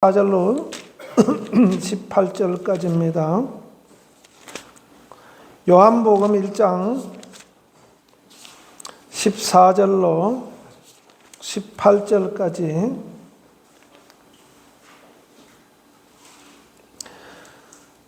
4절로 18절까지입니다. 요한복음 1장 14절로 18절까지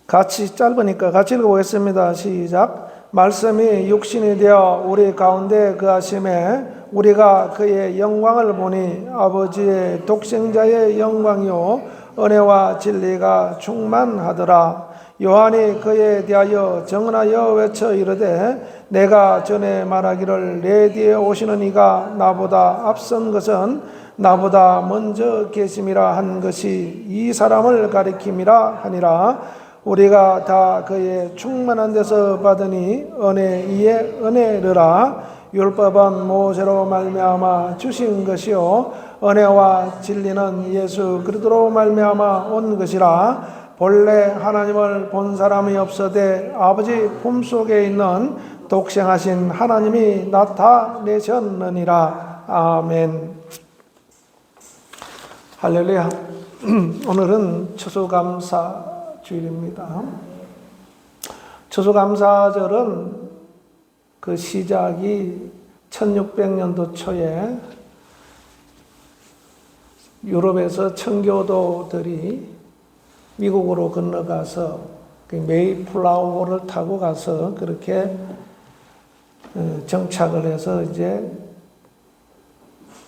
같이 짧으니까 같이 읽어보겠습니다. 시작. 말씀이 육신이 되어 우리 가운데 거하심에 우리가 그의 영광을 보니 아버지의 독생자의 영광이요 은혜와 진리가 충만하더라. 요한이 그에 대하여 정언하여 외쳐 이르되 내가 전에 말하기를 내 뒤에 오시는 이가 나보다 앞선 것은 나보다 먼저 계심이라 한 것이 이 사람을 가리킴이라 하니라. 우리가 다 그의 충만한 데서 받으니 은혜 위에 은혜르라. 율법은 모세로 말미암아 주신 것이요 은혜와 진리는 예수 그리스도로 말미암아 온 것이라. 본래 하나님을 본 사람이 없어되 아버지 품속에 있는 독생하신 하나님이 나타내셨느니라. 아멘. 할렐루야. 오늘은 추수감사 주일입니다. 추수감사절은 그 시작이 1600년도 초에 유럽에서 청교도들이 미국으로 건너가서 메이플라워를 타고 가서 그렇게 정착을 해서 이제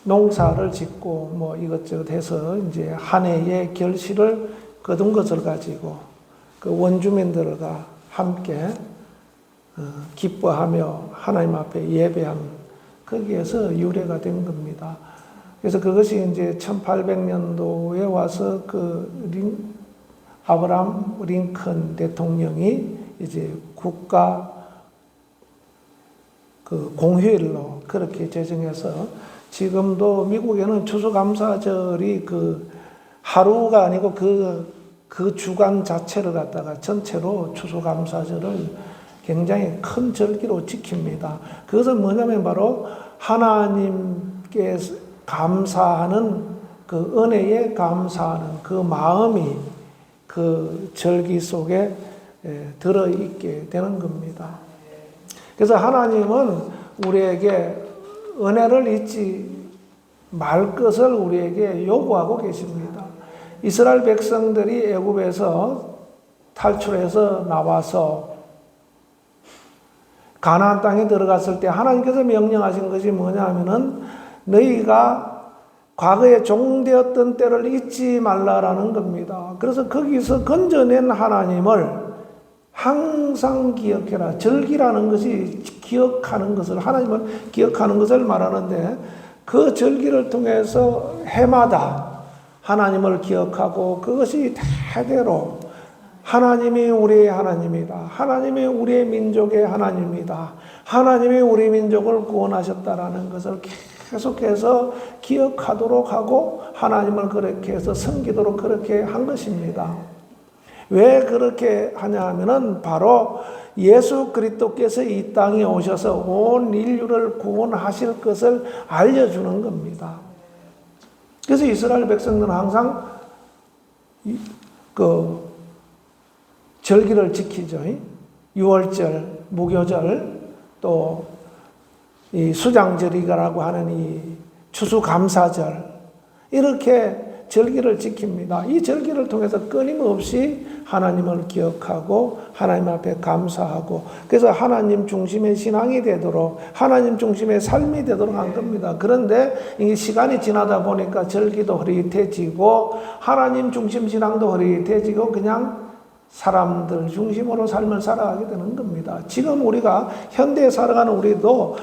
농사를 짓고 뭐 이것저것 해서 이제 한 해의 결실을 거둔 것을 가지고 그 원주민들과 함께 기뻐하며 하나님 앞에 예배한 거기에서 유래가 된 겁니다. 그래서 그것이 이제 1800년도에 와서 아브라함 링컨 대통령이 이제 국가 공휴일로 그렇게 제정해서 지금도 미국에는 추수감사절이 하루가 아니고 그 주간 자체를 갖다가 전체로 추수감사절을 굉장히 큰 절기로 지킵니다. 그것은 뭐냐면 바로 하나님께 감사하는 그 은혜에 감사하는 그 마음이 그 절기 속에 들어있게 되는 겁니다. 그래서 하나님은 우리에게 은혜를 잊지 말 것을 우리에게 요구하고 계십니다. 이스라엘 백성들이 애굽에서 탈출해서 나와서 가나안 땅에 들어갔을 때 하나님께서 명령하신 것이 뭐냐 하면은 너희가 과거에 종되었던 때를 잊지 말라라는 겁니다. 그래서 거기서 건져낸 하나님을 항상 기억해라. 절기라는 것이 기억하는 것을, 하나님을 기억하는 것을 말하는데 그 절기를 통해서 해마다 하나님을 기억하고 그것이 대대로 하나님이 우리의 하나님이다. 하나님이 우리의 민족의 하나님이다. 하나님이 우리 민족을 구원하셨다라는 것을 계속해서 기억하도록 하고 하나님을 그렇게 해서 섬기도록 그렇게 한 것입니다. 왜 그렇게 하냐 하면은 바로 예수 그리스도께서 이 땅에 오셔서 온 인류를 구원하실 것을 알려주는 겁니다. 그래서 이스라엘 백성들은 항상 절기를 지키죠. 유월절, 무교절, 또 이 수장절이라고 하는 이 추수감사절, 이렇게 절기를 지킵니다. 이 절기를 통해서 끊임없이 하나님을 기억하고 하나님 앞에 감사하고 그래서 하나님 중심의 신앙이 되도록 하나님 중심의 삶이 되도록 한 겁니다. 그런데 이 시간이 지나다 보니까 절기도 흐릿해지고 하나님 중심 신앙도 흐릿해지고 그냥 사람들 중심으로 삶을 살아가게 되는 겁니다. 지금 우리가 현대에 살아가는 우리도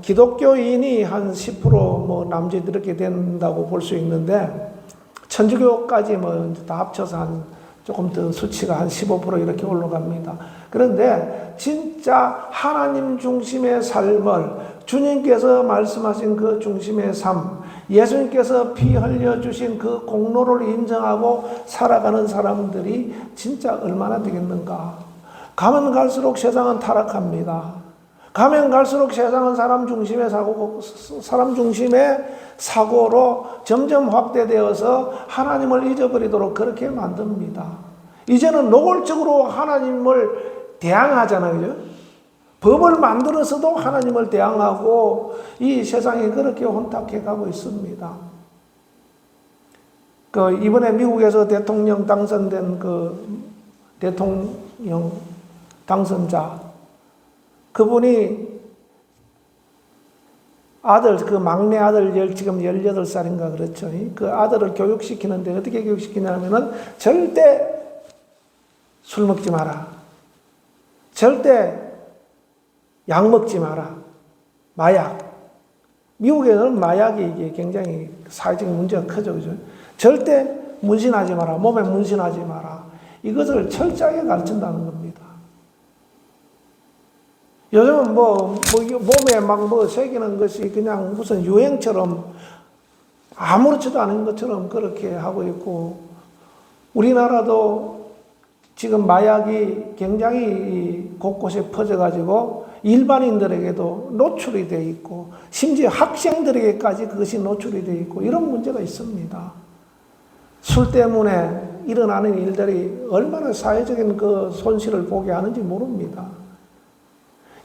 기독교인이 한 10% 남짓 이렇게 된다고 볼 수 있는데 천주교까지 다 합쳐서 한 조금 더 수치가 한 15% 이렇게 올라갑니다. 그런데 진짜 하나님 중심의 삶을 주님께서 말씀하신 그 중심의 삶, 예수님께서 피 흘려주신 그 공로를 인정하고 살아가는 사람들이 진짜 얼마나 되겠는가. 가면 갈수록 세상은 타락합니다. 가면 갈수록 세상은 사람 중심의 사고로 점점 확대되어서 하나님을 잊어버리도록 그렇게 만듭니다. 이제는 노골적으로 하나님을 대항하잖아요. 그죠? 법을 만들어서도 하나님을 대항하고 이 세상이 그렇게 혼탁해 가고 있습니다. 이번에 미국에서 대통령 당선된 대통령 당선자, 그분이 막내 아들 지금 18살인가 그렇죠. 그 아들을 교육시키는데 어떻게 교육시키냐면은 절대 술 먹지 마라. 절대 약 먹지 마라. 마약. 미국에는 마약이 이게 굉장히 사회적인 문제가 크죠. 그죠? 절대 문신하지 마라. 몸에 문신하지 마라. 이것을 철저하게 가르친다는 겁니다. 요즘은 몸에 막 새기는 것이 그냥 무슨 유행처럼 아무렇지도 않은 것처럼 그렇게 하고 있고, 우리나라도 지금 마약이 굉장히 곳곳에 퍼져가지고 일반인들에게도 노출이 되어 있고, 심지어 학생들에게까지 그것이 노출이 되어 있고, 이런 문제가 있습니다. 술 때문에 일어나는 일들이 얼마나 사회적인 그 손실을 보게 하는지 모릅니다.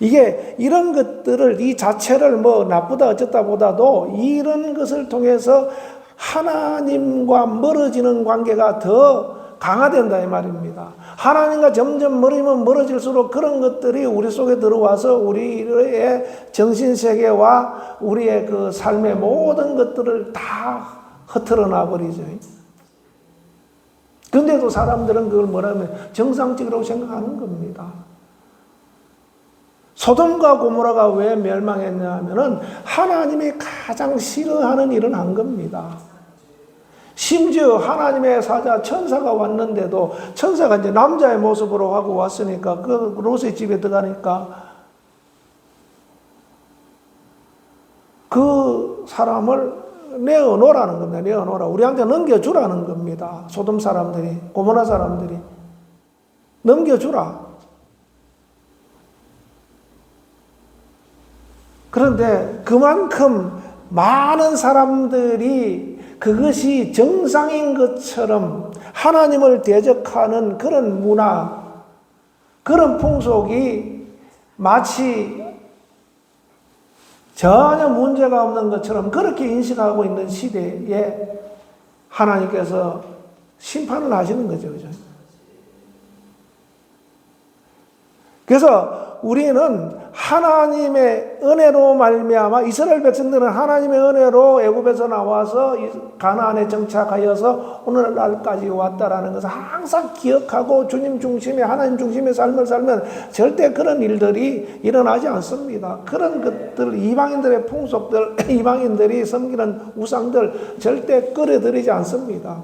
이게 이런 것들을 이 자체를 나쁘다 어쩌다 보다도 이런 것을 통해서 하나님과 멀어지는 관계가 더 강화된다 이 말입니다. 하나님과 점점 멀어질수록 그런 것들이 우리 속에 들어와서 우리의 정신세계와 우리의 그 삶의 모든 것들을 다 흐트러 놔버리죠. 근데도 사람들은 그걸 뭐라면 정상적이라고 생각하는 겁니다. 소돔과 고모라가 왜 멸망했냐 하면은 하나님이 가장 싫어하는 일은 한 겁니다. 심지어 하나님의 사자 천사가 왔는데도, 천사가 이제 남자의 모습으로 하고 왔으니까 그 롯의 집에 들어가니까 그 사람을 내어놓으라는 겁니다. 내어놓으라. 우리한테 넘겨주라는 겁니다. 소돔 사람들이, 고모라 사람들이. 넘겨주라. 그런데 그만큼 많은 사람들이 그것이 정상인 것처럼 하나님을 대적하는 그런 문화, 그런 풍속이 마치 전혀 문제가 없는 것처럼 그렇게 인식하고 있는 시대에 하나님께서 심판을 하시는 거죠. 그죠? 그래서 우리는 하나님의 은혜로 말미암아, 이스라엘 백성들은 하나님의 은혜로 애굽에서 나와서 가나안에 정착하여서 오늘날까지 왔다라는 것을 항상 기억하고 주님 중심의, 하나님 중심의 삶을 살면 절대 그런 일들이 일어나지 않습니다. 그런 것들, 이방인들의 풍속들, 이방인들이 섬기는 우상들 절대 끌어들이지 않습니다.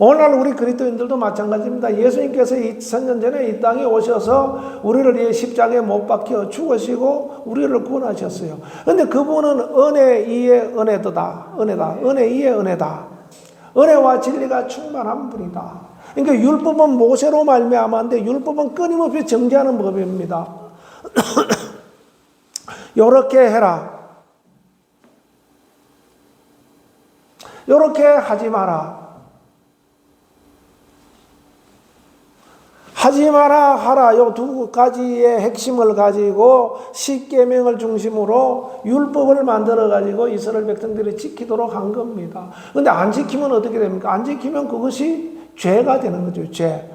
오늘날 우리 그리스도인들도 마찬가지입니다. 예수님께서 2000년 전에 이 땅에 오셔서 우리를 위해 십자가에 못 박혀 죽으시고 우리를 구원하셨어요. 그런데 그분은 은혜 위에 은혜다. 은혜 위에 은혜다. 은혜와 진리가 충만한 분이다. 그러니까 율법은 모세로 말미암았는데 율법은 끊임없이 정죄하는 법입니다. 요렇게 해라. 요렇게 하지 마라. 하지 마라 하라, 요 두 가지의 핵심을 가지고 십계명을 중심으로 율법을 만들어 가지고 이스라엘 백성들이 지키도록 한 겁니다. 그런데 안 지키면 어떻게 됩니까? 안 지키면 그것이 죄가 되는 거죠. 죄.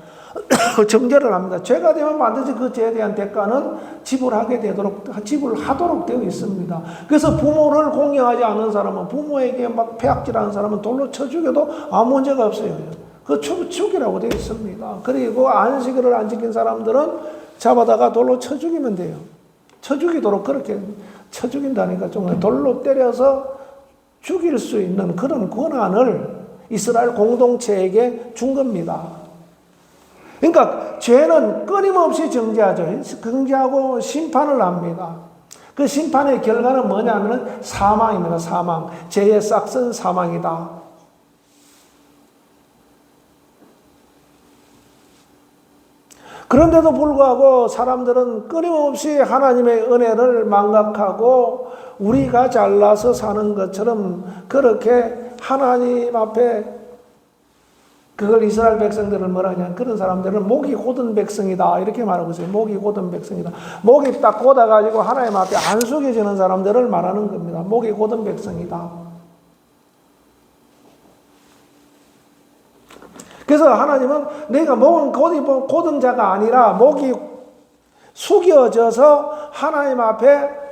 정죄를 합니다. 죄가 되면 반드시 그 죄에 대한 대가는 지불하도록 되어 있습니다. 그래서 부모를 공경하지 않는 사람은, 부모에게 막 폐악질하는 사람은 돌로 쳐 죽여도 아무 문제가 없어요. 그 죽이라고 되어 있습니다. 그리고 안식일을 안 지킨 사람들은 잡아다가 돌로 쳐 죽이면 돼요. 쳐 죽이도록 그렇게 쳐 죽인다니까, 좀 돌로 때려서 죽일 수 있는 그런 권한을 이스라엘 공동체에게 준 겁니다. 그러니까 죄는 끊임없이 정죄하죠. 정죄하고 심판을 합니다. 그 심판의 결과는 뭐냐면 사망입니다. 사망. 죄의 싹은 사망이다. 그런데도 불구하고 사람들은 끊임없이 하나님의 은혜를 망각하고 우리가 잘나서 사는 것처럼 그렇게 하나님 앞에 그걸 이스라엘 백성들을 뭐라 하냐, 그런 사람들은 목이 곧은 백성이다 이렇게 말하고 있어요. 목이 곧은 백성이다. 목이 딱 곧아가지고 하나님 앞에 안 숙여지는 사람들을 말하는 겁니다. 목이 곧은 백성이다. 그래서 하나님은 내가 목은 곧은 자가 아니라 목이 숙여져서 하나님 앞에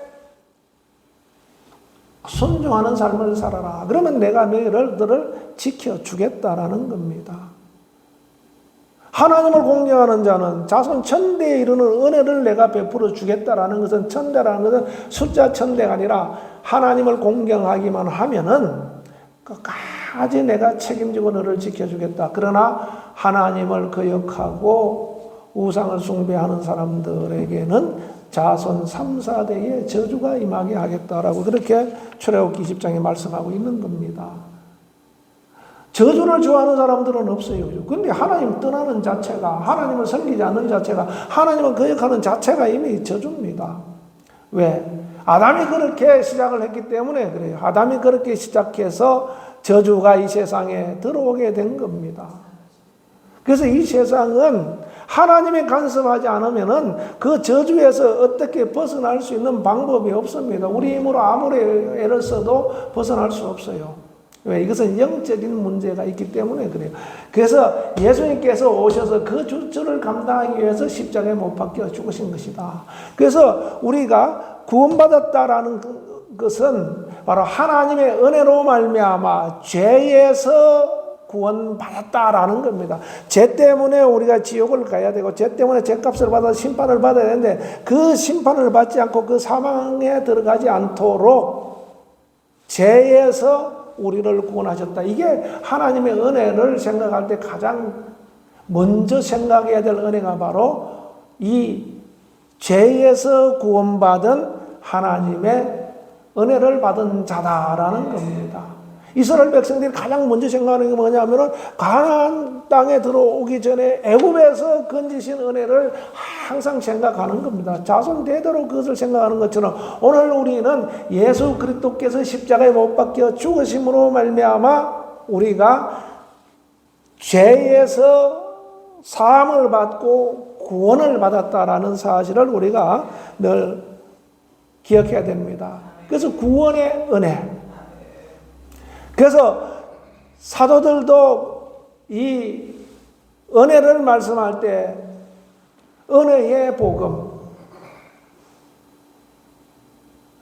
순종하는 삶을 살아라. 그러면 내가 너희들을 지켜주겠다라는 겁니다. 하나님을 공경하는 자는 자손 천대에 이르는 은혜를 내가 베풀어 주겠다라는 것은, 천대라는 것은 숫자 천대가 아니라 하나님을 공경하기만 하면은 끝까지 내가 책임지고 너를 지켜주겠다. 그러나 하나님을 거역하고 우상을 숭배하는 사람들에게는 자손 3, 4대의 저주가 임하게 하겠다라고 그렇게 출애굽기 20장에 말씀하고 있는 겁니다. 저주를 좋아하는 사람들은 없어요. 근데 하나님 떠나는 자체가, 하나님을 섬기지 않는 자체가, 하나님을 거역하는 자체가 이미 저주입니다. 왜? 아담이 그렇게 시작을 했기 때문에 그래요. 아담이 그렇게 시작해서 저주가 이 세상에 들어오게 된 겁니다. 그래서 이 세상은 하나님이 간섭하지 않으면은 그 저주에서 어떻게 벗어날 수 있는 방법이 없습니다. 우리 힘으로 아무리 애를 써도 벗어날 수 없어요. 왜? 이것은 영적인 문제가 있기 때문에 그래요. 그래서 예수님께서 오셔서 그 저주를 감당하기 위해서 십자가에 못 박혀 죽으신 것이다. 그래서 우리가 구원받았다라는 것은 바로 하나님의 은혜로 말미암아 죄에서 구원받았다라는 겁니다. 죄 때문에 우리가 지옥을 가야 되고, 죄 때문에 죄값을 받아서 심판을 받아야 되는데, 그 심판을 받지 않고 그 사망에 들어가지 않도록 죄에서 우리를 구원하셨다. 이게 하나님의 은혜를 생각할 때 가장 먼저 생각해야 될 은혜가 바로 이 죄에서 구원받은 하나님의 은혜를 받은 자다라는 겁니다. 이스라엘 백성들이 가장 먼저 생각하는 게 뭐냐면은 가나안 땅에 들어오기 전에 애굽에서 건지신 은혜를 항상 생각하는 겁니다. 자손 대대로 그것을 생각하는 것처럼 오늘 우리는 예수 그리스도께서 십자가에 못 박혀 죽으심으로 말미암아 우리가 죄에서 사함을 받고 구원을 받았다라는 사실을 우리가 늘 기억해야 됩니다. 그래서 구원의 은혜. 그래서 사도들도 이 은혜를 말씀할 때 은혜의 복음,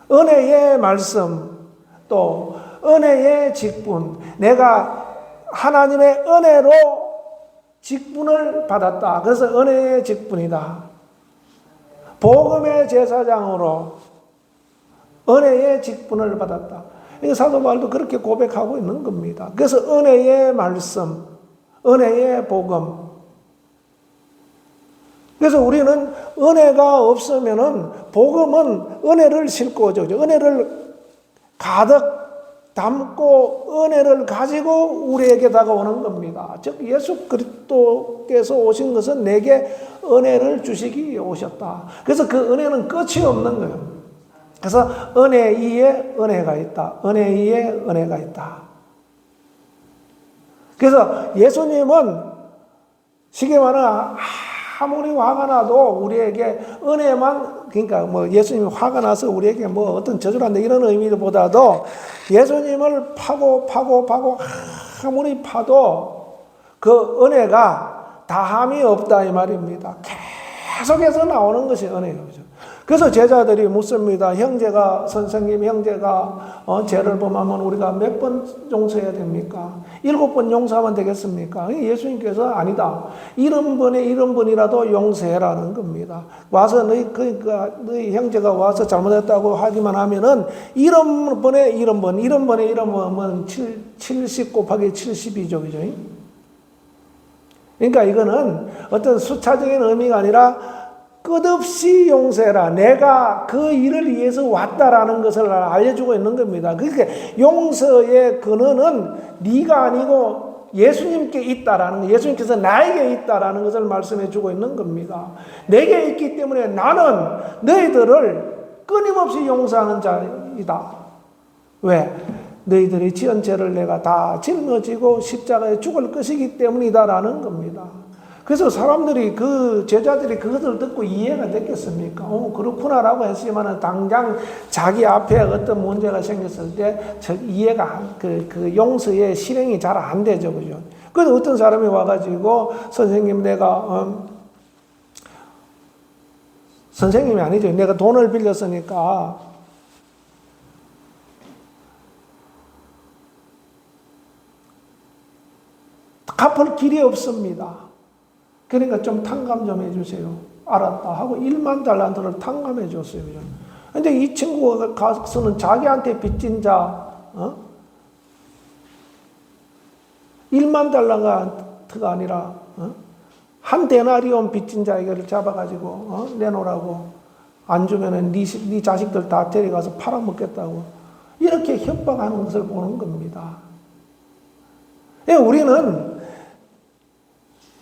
은혜의 말씀, 또 은혜의 직분, 내가 하나님의 은혜로 직분을 받았다. 그래서 은혜의 직분이다. 복음의 제사장으로 은혜의 직분을 받았다. 사도 바울도 그렇게 고백하고 있는 겁니다. 그래서 은혜의 말씀, 은혜의 복음. 그래서 우리는 은혜가 없으면은 복음은 은혜를 싣고 오죠. 은혜를 가득 담고 은혜를 가지고 우리에게 다가오는 겁니다. 즉 예수 그리스도께서 오신 것은 내게 은혜를 주시기 위해 오셨다. 그래서 그 은혜는 끝이 없는 거예요. 그래서 은혜 위에 은혜가 있다. 은혜 위에 은혜가 있다. 그래서 예수님은 쉽게 말하면 아무리 화가 나도 우리에게 은혜만, 그러니까 뭐 예수님이 화가 나서 우리에게 뭐 어떤 저주를 한다 이런 의미보다도 예수님을 파고 아무리 파도 그 은혜가 다함이 없다 이 말입니다. 계속해서 나오는 것이 은혜예요. 그죠? 그래서 제자들이 묻습니다. 선생님, 형제가 죄를 범하면 우리가 몇 번 용서해야 됩니까? 7번 용서하면 되겠습니까? 예수님께서 아니다. 70번이라도 용서해라는 겁니다. 와서 너희 형제가 와서 잘못했다고 하기만 하면은 70번은 70 곱하기 70이죠. 그죠? 그러니까 이거는 어떤 숫자적인 의미가 아니라 끝없이 용서해라. 내가 그 일을 위해서 왔다라는 것을 알려주고 있는 겁니다. 그러니까 용서의 근원은 네가 아니고 예수님께 있다라는 거, 예수님께서 나에게 있다라는 것을 말씀해 주고 있는 겁니다. 내게 있기 때문에 나는 너희들을 끊임없이 용서하는 자이다. 왜? 너희들이 지은 죄를 내가 다 짊어지고 십자가에 죽을 것이기 때문이다라는 겁니다. 그래서 사람들이 제자들이 그것을 듣고 이해가 됐겠습니까? 그렇구나라고 했지만 당장 자기 앞에 어떤 문제가 생겼을 때 이해가 그 용서의 실행이 잘 안 되죠, 그죠? 그래서 어떤 사람이 와가지고 선생님 선생님이 아니죠. 내가 돈을 빌렸으니까 갚을 길이 없습니다. 그러니까 좀 탕감 좀 해주세요. 알았다 하고 1만 달란트를 탕감해 줬어요. 근데 이 친구가 가서는 자기한테 빚진 자, 1만 달란트가 아니라, 한 데나리온 빚진 자에게를 잡아가지고, 내놓으라고. 안 주면은 네 자식들 다 데려가서 팔아먹겠다고. 이렇게 협박하는 것을 보는 겁니다. 우리는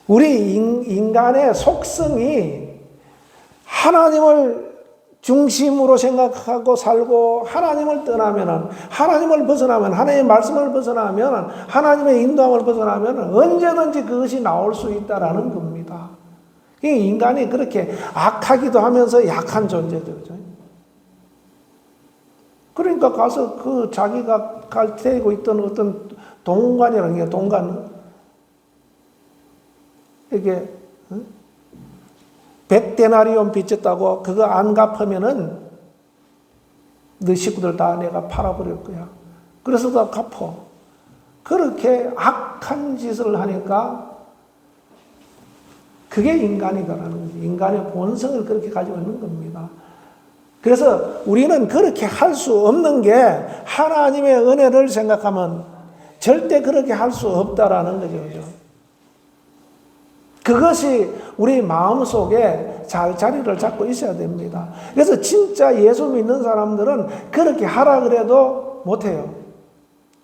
우리 인간의 속성이 하나님을 중심으로 생각하고 살고 하나님을 떠나면은, 하나님을 벗어나면, 하나님의 말씀을 벗어나면, 하나님의 인도함을 벗어나면 언제든지 그것이 나올 수 있다라는 겁니다. 인간이 그렇게 악하기도 하면서 약한 존재죠. 그러니까 가서 자기가 갈태고 있던 어떤 동관이라는 게 이게 100데나리온 빚졌다고 그거 안 갚으면은 너 식구들 다 내가 팔아버릴 거야. 그래서 다 갚어. 그렇게 악한 짓을 하니까 그게 인간이다라는 거죠. 인간의 본성을 그렇게 가지고 있는 겁니다. 그래서 우리는 그렇게 할 수 없는 게 하나님의 은혜를 생각하면 절대 그렇게 할 수 없다라는 거죠. 그것이 우리 마음속에 잘 자리를 잡고 있어야 됩니다. 그래서 진짜 예수 믿는 사람들은 그렇게 하라 그래도 못해요.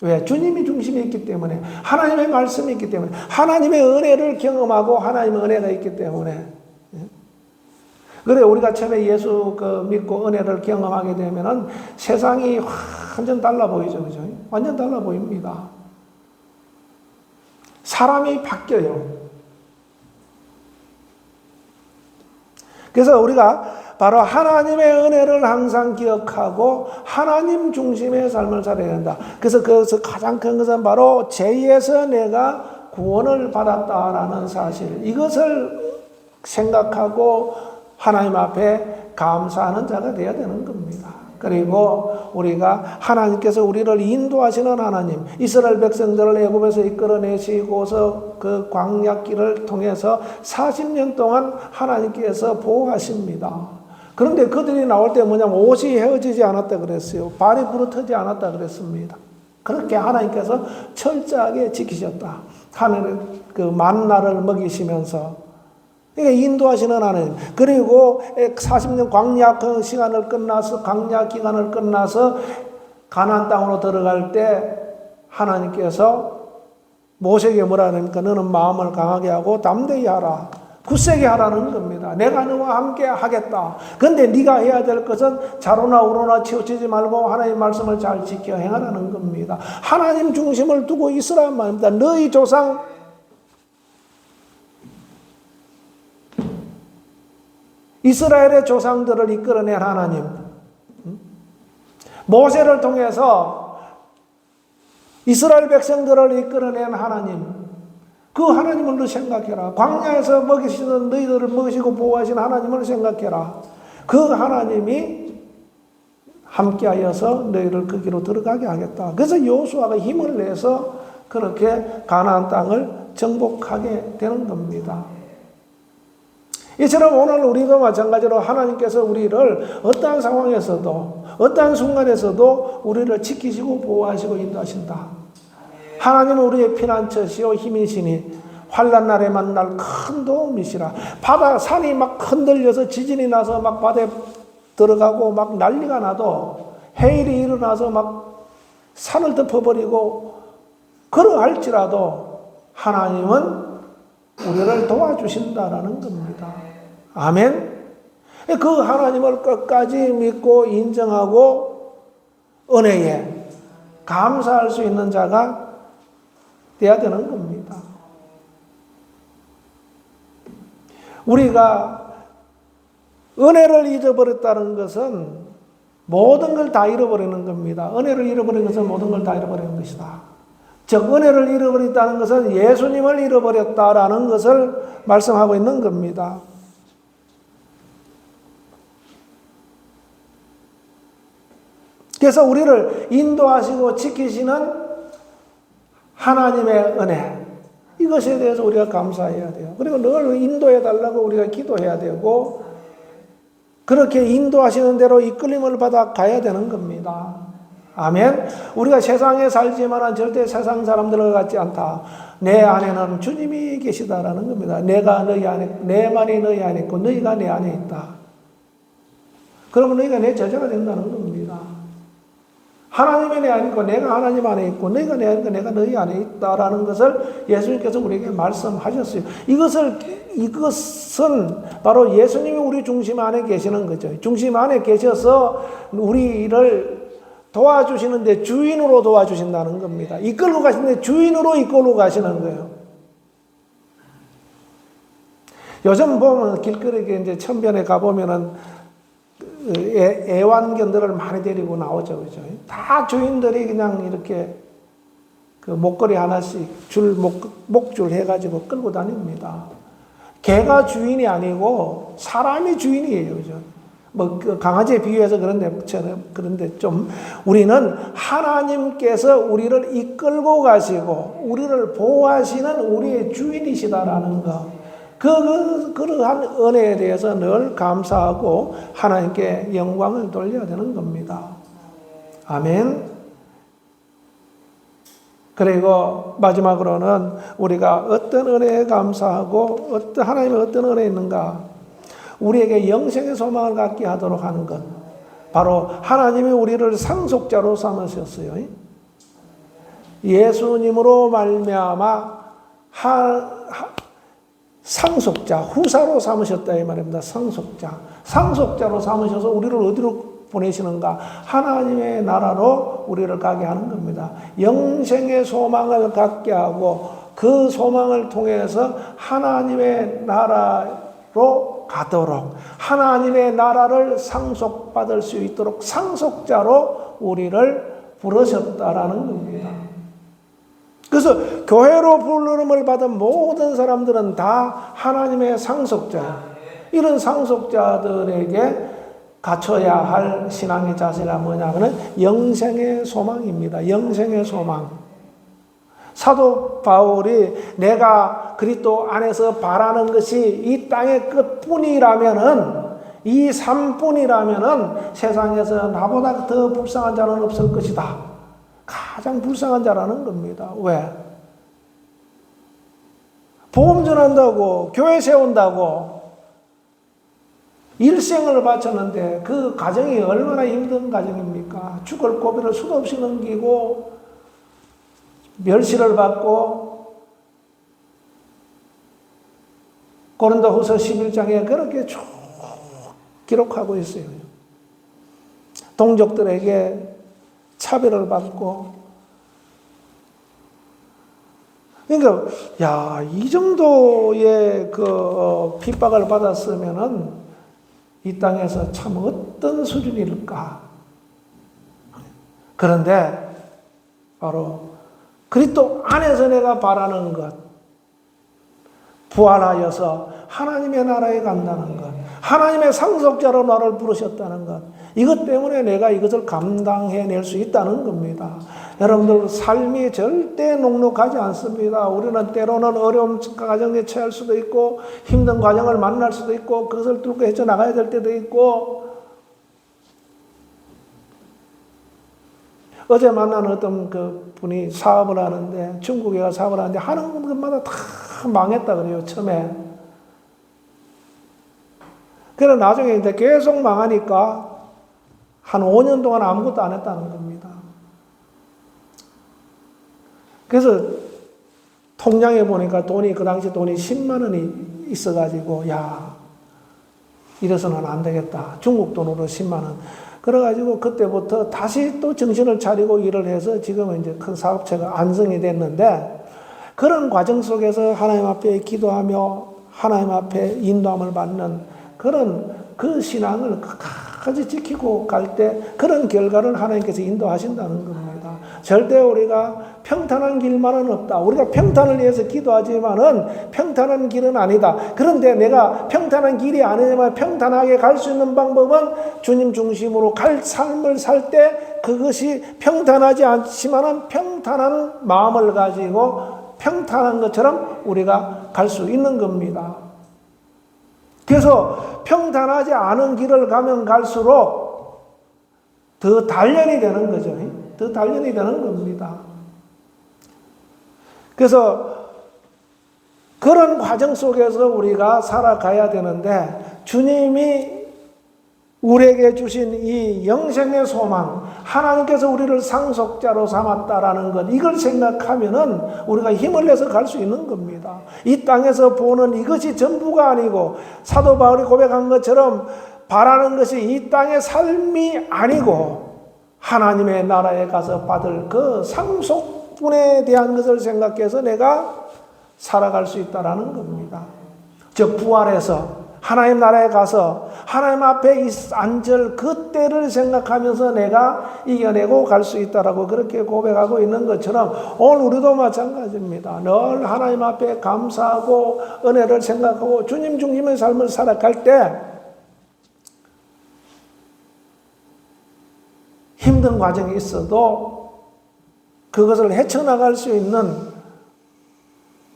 왜? 주님이 중심에 있기 때문에, 하나님의 말씀이 있기 때문에, 하나님의 은혜를 경험하고 하나님의 은혜가 있기 때문에. 그래, 우리가 처음에 예수 믿고 은혜를 경험하게 되면은 세상이 완전 달라 보이죠. 그죠? 완전 달라 보입니다. 사람이 바뀌어요. 그래서 우리가 바로 하나님의 은혜를 항상 기억하고 하나님 중심의 삶을 살아야 된다. 그래서 거기서 가장 큰 것은 바로 죄에서 내가 구원을 받았다라는 사실, 이것을 생각하고 하나님 앞에 감사하는 자가 되어야 되는 겁니다. 그리고 우리가 하나님께서 우리를 인도하시는 하나님, 이스라엘 백성들을 애굽에서 이끌어내시고서 그 광야길을 통해서 40년 동안 하나님께서 보호하십니다. 그런데 그들이 나올 때 뭐냐면 옷이 헤어지지 않았다 그랬어요. 발이 부러뜨지 않았다 그랬습니다. 그렇게 하나님께서 철저하게 지키셨다. 하늘의 그 만나를 먹이시면서, 그러니까 인도하시는 하나님. 그리고 40년 광야 시간을 끝나서, 광야 기간을 끝나서 가나안 땅으로 들어갈 때 하나님께서 모세에게 뭐라 하니까 너는 마음을 강하게 하고 담대히 하라. 굳세게 하라는 겁니다. 내가 너와 함께 하겠다. 그런데 네가 해야 될 것은 좌로나 우로나 치우치지 말고 하나님의 말씀을 잘 지켜 행하라는 겁니다. 하나님 중심을 두고 있으란 말입니다. 너희 조상 이스라엘의 조상들을 이끌어낸 하나님, 모세를 통해서 이스라엘 백성들을 이끌어낸 하나님, 그 하나님을 너 생각해라. 광야에서 먹이시는 너희들을 먹이시고 보호하시는 하나님을 생각해라. 그 하나님이 함께하여서 너희를 거기로 들어가게 하겠다. 그래서 여호수아가 힘을 내서 그렇게 가나안 땅을 정복하게 되는 겁니다. 이처럼 오늘 우리도 마찬가지로 하나님께서 우리를 어떠한 상황에서도, 어떠한 순간에서도 우리를 지키시고 보호하시고 인도하신다. 하나님은 우리의 피난처시요 힘이시니 환난 날에 만날 큰 도움이시라. 산이 막 흔들려서 지진이 나서 막 바다에 들어가고 막 난리가 나도, 해일이 일어나서 막 산을 덮어버리고 그러할지라도 하나님은 우리를 도와주신다라는 겁니다. 아멘. 그 하나님을 끝까지 믿고 인정하고 은혜에 감사할 수 있는 자가 되어야 되는 겁니다. 우리가 은혜를 잊어버렸다는 것은 모든 걸 다 잃어버리는 겁니다. 은혜를 잃어버린 것은 모든 걸 다 잃어버리는 것이다. 즉 은혜를 잃어버렸다는 것은 예수님을 잃어버렸다라는 것을 말씀하고 있는 겁니다. 그래서 우리를 인도하시고 지키시는 하나님의 은혜, 이것에 대해서 우리가 감사해야 돼요. 그리고 늘 인도해 달라고 우리가 기도해야 되고, 그렇게 인도하시는 대로 이끌림을 받아 가야 되는 겁니다. 아멘. 우리가 세상에 살지만 절대 세상 사람들과 같지 않다. 내 안에는 주님이 계시다라는 겁니다. 내가 너희 안에, 내만이 너희 안에 있고 너희가 내 안에 있다. 그러면 너희가 내 제자가 된다는 겁니다. 하나님이 내 안에 있고 내가 하나님 안에 있고 너희가 내 안에 있고 내가 너희 안에 있다라는 것을 예수님께서 우리에게 말씀하셨어요. 이것은 바로 예수님이 우리 중심 안에 계시는 거죠. 중심 안에 계셔서 우리를 도와주시는데 주인으로 도와주신다는 겁니다. 이끌고 가시는데 주인으로 이끌고 가시는 거예요. 요즘 보면 길거리에 이제 천변에 가보면은 애완견들을 많이 데리고 나오죠. 그죠? 다 주인들이 그냥 이렇게 그 목걸이 하나씩 목줄 해가지고 끌고 다닙니다. 개가 주인이 아니고 사람이 주인이에요. 그죠? 뭐 강아지에 비유해서 그런데 좀 우리는 하나님께서 우리를 이끌고 가시고 우리를 보호하시는 우리의 주인이시다라는 거. 그러한 은혜에 대해서 늘 감사하고 하나님께 영광을 돌려야 되는 겁니다. 아멘. 그리고 마지막으로는 우리가 어떤 은혜에 감사하고 하나님의 어떤 은혜가 있는가? 우리에게 영생의 소망을 갖게 하도록 하는 것. 바로 하나님이 우리를 상속자로 삼으셨어요. 예수님으로 말미암아 상속자, 후사로 삼으셨다 이 말입니다. 상속자로 삼으셔서 우리를 어디로 보내시는가? 하나님의 나라로 우리를 가게 하는 겁니다. 영생의 소망을 갖게 하고 그 소망을 통해서 하나님의 나라로 가도록, 하나님의 나라를 상속받을 수 있도록 상속자로 우리를 부르셨다라는 겁니다. 그래서 교회로 부르심을 받은 모든 사람들은 다 하나님의 상속자예요. 이런 상속자들에게 갖춰야 할 신앙의 자세가 뭐냐면 영생의 소망입니다. 영생의 소망. 사도 바울이 내가 그리스도 안에서 바라는 것이 이 땅의 끝뿐이라면은, 이 삶뿐이라면은 세상에서 나보다 더 불쌍한 자는 없을 것이다. 가장 불쌍한 자라는 겁니다. 왜? 복음 전한다고, 교회 세운다고 일생을 바쳤는데 그 가정이 얼마나 힘든 가정입니까? 죽을 고비를 수도 없이 넘기고 멸시를 받고, 고린도후서 11장에 그렇게 쭉 기록하고 있어요. 동족들에게 차별을 받고. 그러니까 이 정도의 핍박을 받았으면은 이 땅에서 참 어떤 수준일까? 그런데 바로 그리스도 안에서 내가 바라는 것, 부활하여서 하나님의 나라에 간다는 것, 하나님의 상속자로 나를 부르셨다는 것, 이것 때문에 내가 이것을 감당해낼 수 있다는 겁니다. 여러분들 삶이 절대 녹록하지 않습니다. 우리는 때로는 어려운 과정에 처할 수도 있고 힘든 과정을 만날 수도 있고 그것을 뚫고 헤쳐나가야 될 때도 있고. 어제 만난 어떤 분이 사업을 하는데, 중국에 가서 사업을 하는데 하는 것마다 다 망했다 그래요, 처음에. 그래서 나중에 이제 계속 망하니까 한 5년 동안 아무것도 안 했다는 겁니다. 그래서 통장에 보니까 그 당시 돈이 10만 원이 있어가지고, 야, 이래서는 안 되겠다. 중국 돈으로 10만 원. 그래가지고 그때부터 다시 또 정신을 차리고 일을 해서 지금은 이제 큰 사업체가 안성이 됐는데, 그런 과정 속에서 하나님 앞에 기도하며 하나님 앞에 인도함을 받는 그 신앙을 끝까지 지키고 갈 때 그런 결과를 하나님께서 인도하신다는 겁니다. 절대 우리가 평탄한 길만은 없다. 우리가 평탄을 위해서 기도하지만은 평탄한 길은 아니다. 그런데 내가 평탄한 길이 아니지만 평탄하게 갈 수 있는 방법은 주님 중심으로 갈 삶을 살 때 그것이 평탄하지 않지만은 평탄한 마음을 가지고 평탄한 것처럼 우리가 갈 수 있는 겁니다. 그래서 평탄하지 않은 길을 가면 갈수록 더 단련이 되는 거죠. 더 단련이 되는 겁니다. 그래서 그런 과정 속에서 우리가 살아가야 되는데, 주님이 우리에게 주신 이 영생의 소망, 하나님께서 우리를 상속자로 삼았다라는 것, 이걸 생각하면은 우리가 힘을 내서 갈 수 있는 겁니다. 이 땅에서 보는 이것이 전부가 아니고, 사도 바울이 고백한 것처럼 바라는 것이 이 땅의 삶이 아니고 하나님의 나라에 가서 받을 그 상속분에 대한 것을 생각해서 내가 살아갈 수 있다라는 겁니다. 즉 부활해서 하나님 나라에 가서 하나님 앞에 앉을 그때를 생각하면서 내가 이겨내고 갈 수 있다라고 그렇게 고백하고 있는 것처럼 오늘 우리도 마찬가지입니다. 늘 하나님 앞에 감사하고 은혜를 생각하고 주님 중심의 삶을 살아갈 때 힘든 과정이 있어도 그것을 헤쳐나갈 수 있는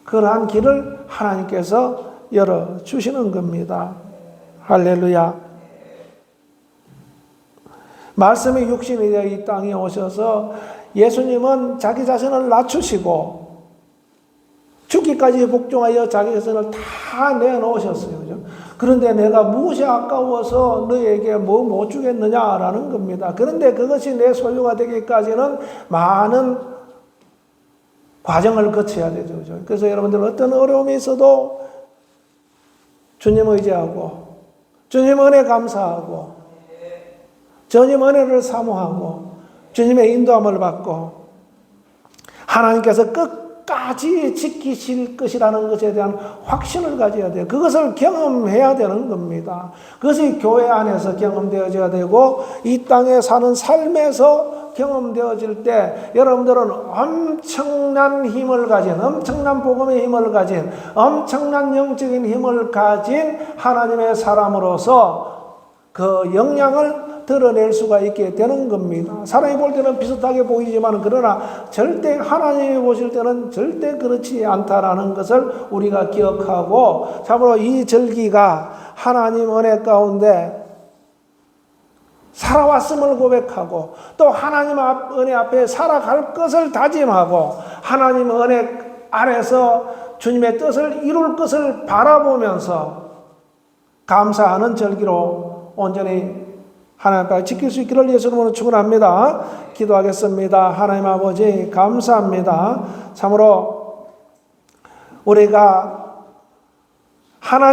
그러한 길을 하나님께서 열어주시는 겁니다. 할렐루야. 말씀이 육신이 되어 이 땅에 오셔서 예수님은 자기 자신을 낮추시고 죽기까지 복종하여 자기 자신을 다 내놓으셨어요. 그죠? 그런데 내가 무엇이 아까워서 너에게 뭐 못 주겠느냐라는 겁니다. 그런데 그것이 내 소유가 되기까지는 많은 과정을 거쳐야 되죠. 그죠? 그래서 여러분들 어떤 어려움이 있어도 주님 의지하고 주님 은혜 감사하고 주님 은혜를 사모하고 주님의 인도함을 받고 하나님께서 끝까지 지키실 것이라는 것에 대한 확신을 가져야 돼요. 그것을 경험해야 되는 겁니다. 그것이 교회 안에서 경험되어져야 되고 이 땅에 사는 삶에서 경험되어질 때 여러분들은 엄청난 힘을 가진, 엄청난 복음의 힘을 가진, 엄청난 영적인 힘을 가진 하나님의 사람으로서 그 역량을 드러낼 수가 있게 되는 겁니다. 사람이 볼 때는 비슷하게 보이지만 그러나 절대 하나님이 보실 때는 절대 그렇지 않다라는 것을 우리가 기억하고, 참으로 이 절기가 하나님 은혜 가운데 살아왔음을 고백하고 또 하나님 은혜 앞에 살아갈 것을 다짐하고 하나님 은혜 안에서 주님의 뜻을 이룰 것을 바라보면서 감사하는 절기로 온전히 하나님 앞에 지킬 수 있기를 예수 이름으로 축원합니다. 기도하겠습니다. 하나님 아버지 감사합니다. 참으로 우리가 하나님